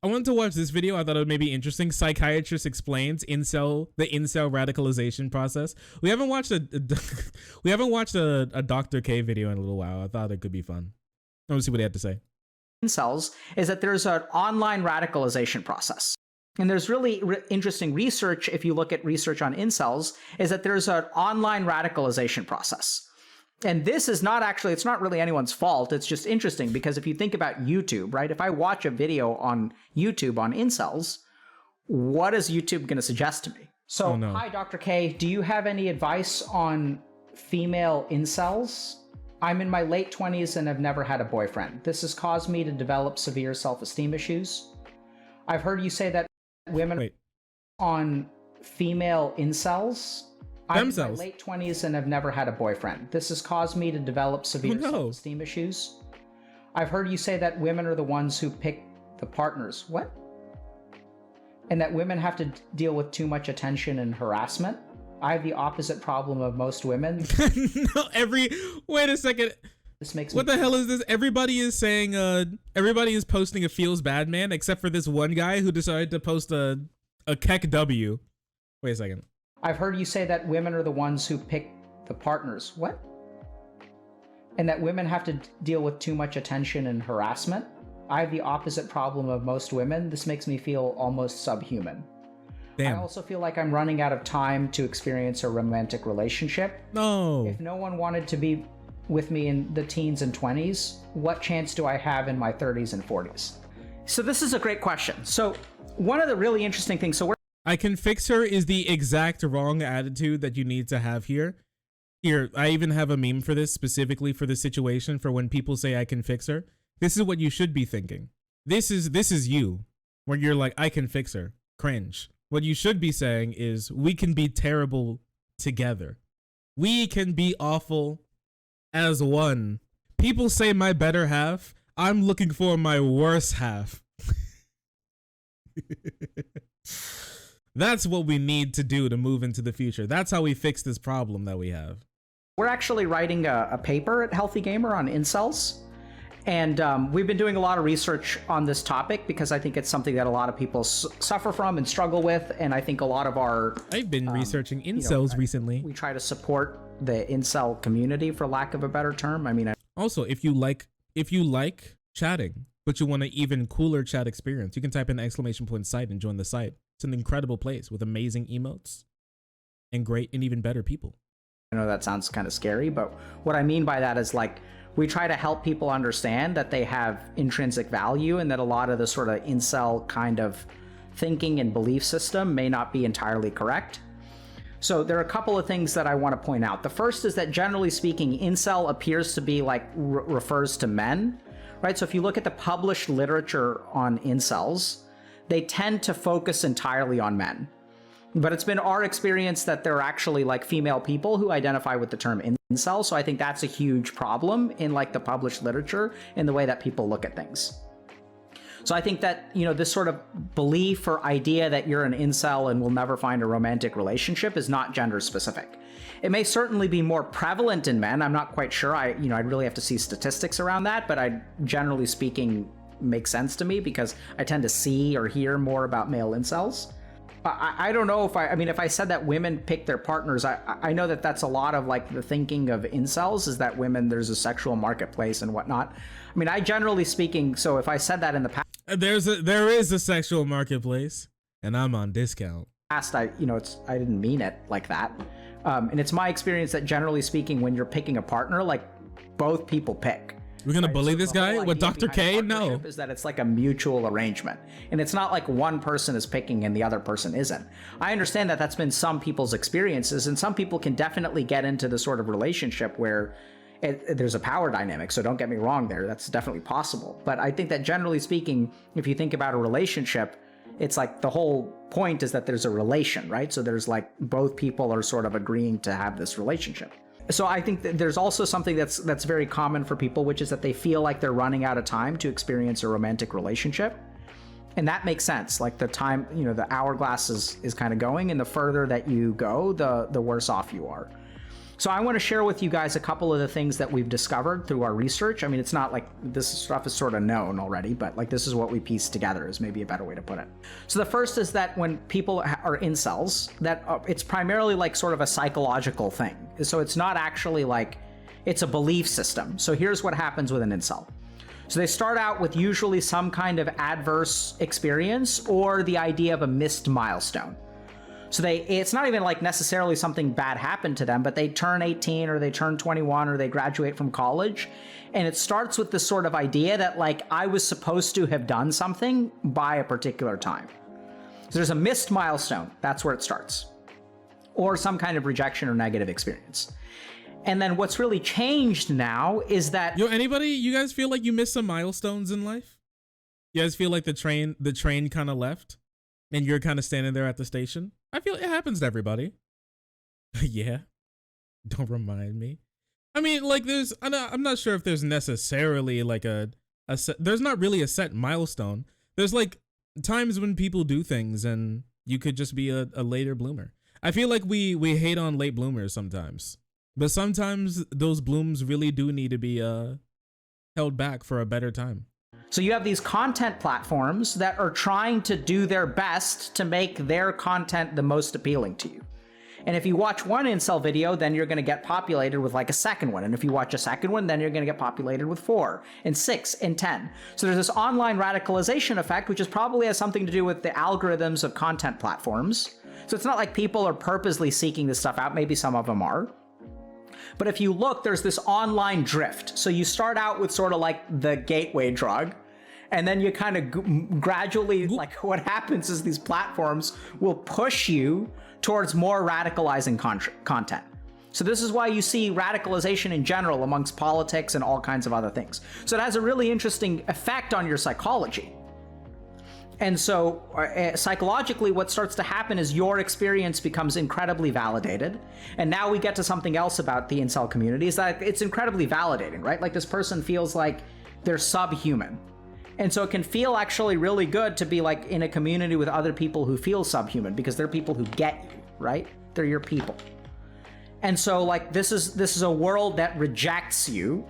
I wanted to watch this video. I thought it would maybe interesting. Psychiatrist explains the incel radicalization process. We haven't watched a Dr. K video in a little while. I thought it could be fun. I want to see what he had to say. Incels is that there's an online radicalization process. And there's really interesting research, if you look at research on incels, is that there's an online radicalization process. And this is not actually, it's not really anyone's fault. It's just interesting because if you think about YouTube, right? If I watch a video on YouTube on incels, what is YouTube going to suggest to me? So, Oh, no. Hi, Dr. K. Do you have any advice on female incels? I'm in my late 20s and have never had a boyfriend. This has caused me to develop severe self-esteem issues. I've heard you say that women on female incels. I'm in my late 20s and have never had a boyfriend. This has caused me to develop severe self-esteem issues. I've heard you say that women are the ones who pick the partners. What? And that women have to deal with too much attention and harassment. I have the opposite problem of most women. No, wait a second. This makes what the hell is this? Everybody is saying, everybody is posting a feels bad man, except for this one guy who decided to post a Keck W. Wait a second. I've heard you say that women are the ones who pick the partners. What? And that women have to deal with too much attention and harassment. I have the opposite problem of most women. This makes me feel almost subhuman. Damn. I also feel like I'm running out of time to experience a romantic relationship. No. If no one wanted to be with me in the teens and 20s, what chance do I have in my 30s and 40s? So this is a great question. So one of the really interesting things, I can fix her is the exact wrong attitude that you need to have here. Here, I even have a meme for this specifically for this situation, for when people say I can fix her. This is what you should be thinking. This is you, where you're like, I can fix her. Cringe. What you should be saying is, we can be terrible together. We can be awful as one. People say my better half. I'm looking for my worse half. That's what we need to do to move into the future. That's how we fix this problem that we have. We're actually writing a paper at Healthy Gamer on incels. And we've been doing a lot of research on this topic because I think it's something that a lot of people suffer from and struggle with. And I think a lot of our... I've been researching incels recently. We try to support the incel community, for lack of a better term. I mean... Also, if you like chatting, but you want an even cooler chat experience, you can type in ! site and join the site. It's an incredible place with amazing emotes and great and even better people. I know that sounds kind of scary, but what I mean by that is, like, we try to help people understand that they have intrinsic value and that a lot of the sort of incel kind of thinking and belief system may not be entirely correct. So there are a couple of things that I want to point out. The first is that generally speaking, incel appears to be like refers to men, right? So if you look at the published literature on incels, they tend to focus entirely on men. But it's been our experience that there are actually like female people who identify with the term incel. So I think that's a huge problem in like the published literature in the way that people look at things. So I think that, you know, this sort of belief or idea that you're an incel and will never find a romantic relationship is not gender specific. It may certainly be more prevalent in men. I'm not quite sure. I'd really have to see statistics around that, but generally speaking, makes sense to me because I tend to see or hear more about male incels. I don't know if if I said that women pick their partners, I know that that's a lot of like the thinking of incels is that women, there's a sexual marketplace and whatnot. I mean, I generally speaking, so if I said that in the past, there is a sexual marketplace and I'm on discount. I didn't mean it like that. And it's my experience that generally speaking, when you're picking a partner, like both people pick. We're gonna bully this guy with Dr. K? No. Is that it's like a mutual arrangement, and it's not like one person is picking and the other person isn't. I understand that that's been some people's experiences, and some people can definitely get into the sort of relationship where there's a power dynamic. So don't get me wrong there, that's definitely possible. But I think that generally speaking, if you think about a relationship, it's like the whole point is that there's a relation, right? So there's like both people are sort of agreeing to have this relationship. So I think that there's also something that's very common for people, which is that they feel like they're running out of time to experience a romantic relationship. And that makes sense. Like the time, the hourglass is kind of going, and the further that you go, the worse off you are. So I want to share with you guys a couple of the things that we've discovered through our research. I mean, it's not like this stuff is sort of known already, but like this is what we pieced together is maybe a better way to put it. So the first is that when people are incels, that it's primarily like sort of a psychological thing. So it's not actually like, it's a belief system. So here's what happens with an incel. So they start out with usually some kind of adverse experience or the idea of a missed milestone. So it's not even like necessarily something bad happened to them, but they turn 18 or they turn 21 or they graduate from college. And it starts with this sort of idea that like, I was supposed to have done something by a particular time. So there's a missed milestone. That's where it starts. Or some kind of rejection or negative experience. And then what's really changed now is that... you guys feel like you missed some milestones in life? You guys feel like the train kind of left and you're kind of standing there at the station? I feel it happens to everybody. Yeah. Don't remind me. I mean, like I'm not sure if there's necessarily like there's not really a set milestone. There's like times when people do things and you could just be a later bloomer. I feel like we hate on late bloomers sometimes, but sometimes those blooms really do need to be held back for a better time. So you have these content platforms that are trying to do their best to make their content the most appealing to you. And if you watch one incel video, then you're going to get populated with like a second one. And if you watch a second one, then you're going to get populated with 4 and 6 and 10. So there's this online radicalization effect, which probably has something to do with the algorithms of content platforms. So it's not like people are purposely seeking this stuff out. Maybe some of them are. But if you look, there's this online drift. So you start out with sort of like the gateway drug, and then you kind of gradually, like what happens is these platforms will push you towards more radicalizing content. So this is why you see radicalization in general amongst politics and all kinds of other things. So it has a really interesting effect on your psychology. And so psychologically, what starts to happen is your experience becomes incredibly validated. And now we get to something else about the incel community is that it's incredibly validating, right? Like this person feels like they're subhuman. And so it can feel actually really good to be like in a community with other people who feel subhuman because they're people who get you, right? They're your people. And so like this is a world that rejects you.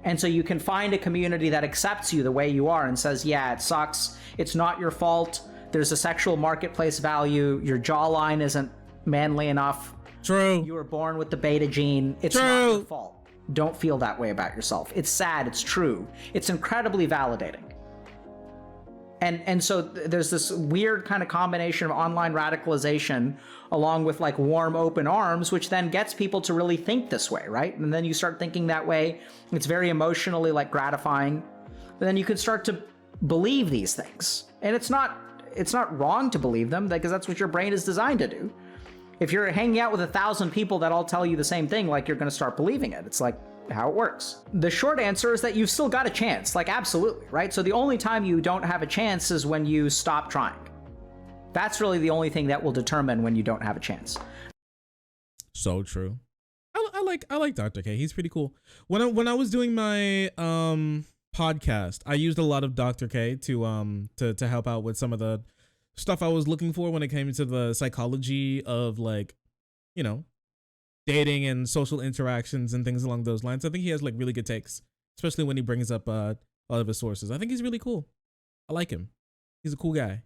And so you can find a community that accepts you the way you are and says, yeah, it sucks. It's not your fault. There's a sexual marketplace value. Your jawline isn't manly enough. True. You were born with the beta gene. It's not your fault. Don't feel that way about yourself. It's sad. It's true. It's incredibly validating. And so there's this weird kind of combination of online radicalization along with like warm open arms, which then gets people to really think this way, right? And then you start thinking that way. It's very emotionally like gratifying. And then you can start to believe these things. And it's not wrong to believe them because that's what your brain is designed to do. If you're hanging out with 1,000 people that all tell you the same thing, like you're going to start believing it. It's like how it works. The short answer is that you've still got a chance, like absolutely, right? So the only time you don't have a chance is when you stop trying. That's really the only thing that will determine when you don't have a chance. So true. I like Dr. K. He's pretty cool. When I was doing my podcast, I used a lot of Dr. K to help out with some of the stuff I was looking for when it came to the psychology of like, you know, dating and social interactions and things along those lines. I think he has like really good takes, especially when he brings up a lot of his sources. I think he's really cool. I like him. He's a cool guy.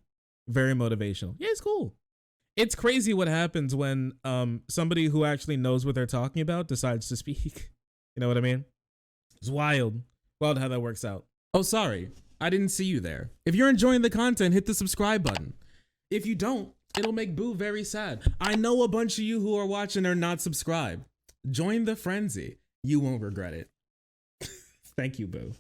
Very motivational. Yeah, he's cool. It's crazy what happens when somebody who actually knows what they're talking about decides to speak. You know what I mean? It's wild. Wild how that works out. Oh, sorry. I didn't see you there. If you're enjoying the content, hit the subscribe button. If you don't, it'll make Boo very sad. I know a bunch of you who are watching are not subscribed. Join the frenzy. You won't regret it. Thank you, Boo.